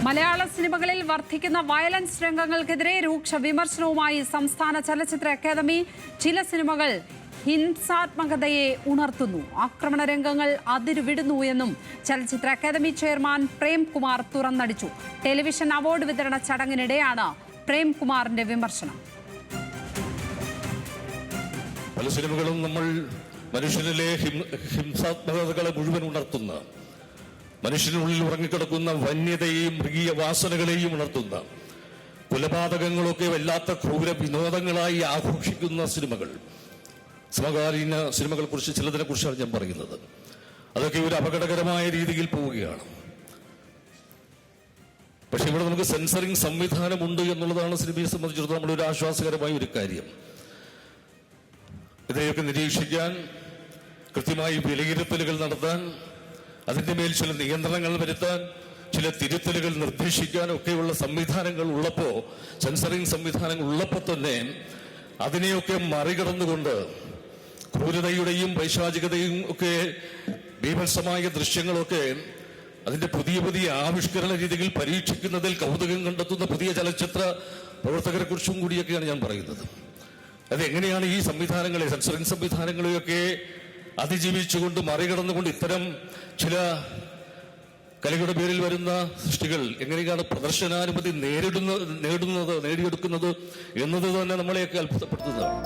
മലയാള സിനിമകളിൽ വർദ്ധിക്കുന്ന വയലൻസ് രംഗങ്ങൾക്കെതിരെ രൂക്ഷ വിമർശനവുമായി സംസ്ഥാന ചലച്ചിത്ര അക്കാദമി. ചില സിനിമകൾ ഹിംസാത്മകതയെ ഉണർത്തുന്നു, ആക്രമണ രംഗങ്ങൾ അതിരുവിടുന്നു എന്നും ചലച്ചിത്ര അക്കാദമി ചെയർമാൻ പ്രേംകുമാർ തുറന്നടിച്ചു. ടെലിവിഷൻ അവാർഡ് വിതരണ ചടങ്ങിനിടെയാണ് പ്രേംകുമാറിന്റെ വിമർശനം. പല സിനിമകളും നമ്മൾ മനുഷ്യനിലെ ഹിംസാത്മകതകളെ മുഴുവൻ ഉണർത്തുന്ന, മനുഷ്യനുള്ളിൽ ഉറങ്ങിക്കിടക്കുന്ന വന്യതയെയും മൃഗീയ വാസനകളെയും ഉണർത്തുന്ന, കൊലപാതകങ്ങളൊക്കെ വല്ലാത്ത ക്രൂര വിനോദങ്ങളായി ആഘോഷിക്കുന്ന സിനിമകൾ, സമകാലീന സിനിമകളെ കുറിച്ച് ചിലതിനെ കുറിച്ചാണ് ഞാൻ പറയുന്നത്. അതൊക്കെ ഒരു അപകടകരമായ രീതിയിൽ പോവുകയാണ്. പക്ഷെ ഇവിടെ നമുക്ക് സെൻസറിങ് സംവിധാനമുണ്ട് എന്നുള്ളതാണ് സിനിമയെ സംബന്ധിച്ചിടത്തോളം നമ്മളൊരു ആശ്വാസകരമായ ഒരു കാര്യം. ഇതിനെയൊക്കെ നിരീക്ഷിക്കാൻ, കൃത്യമായി വിലയിരുത്തലുകൾ നടത്താൻ, അതിൻ്റെ മേൽ ചില നിയന്ത്രണങ്ങൾ വരുത്താൻ, ചില തിരുത്തലുകൾ നിർദ്ദേശിക്കാൻ ഒക്കെയുള്ള സംവിധാനങ്ങൾ ഉള്ളപ്പോൾ, സെൻസറിങ് സംവിധാനങ്ങൾ ഉള്ളപ്പോൾ തന്നെ അതിനെയൊക്കെ മറികടന്നുകൊണ്ട് ക്രൂരതയുടെയും പൈശാചികതയും ഒക്കെ ബീഭത്സമായ ദൃശ്യങ്ങളൊക്കെ അതിന്റെ പുതിയ പുതിയ ആവിഷ്കരണ രീതികൾ പരീക്ഷിക്കുന്നതിൽ കൗതുകം കണ്ടെത്തുന്ന പുതിയ ചലച്ചിത്ര പ്രവർത്തകരെ കുറിച്ചും കൂടിയൊക്കെയാണ് ഞാൻ പറയുന്നത്. അതെങ്ങനെയാണ് ഈ സംവിധാനങ്ങളെ, സെൻസറിങ് സംവിധാനങ്ങളെയൊക്കെ അതിജീവിച്ചുകൊണ്ട് മറികടന്നുകൊണ്ട് ഇത്തരം ചില കലയുടെ പേരിൽ വരുന്ന സൃഷ്ടികൾ എങ്ങനെയാണ് പ്രദർശനാനുമതി നേടിയെടുക്കുന്നത് എന്നത് തന്നെ നമ്മളെയൊക്കെ അത്ഭുതപ്പെടുത്തുന്നതാണ്.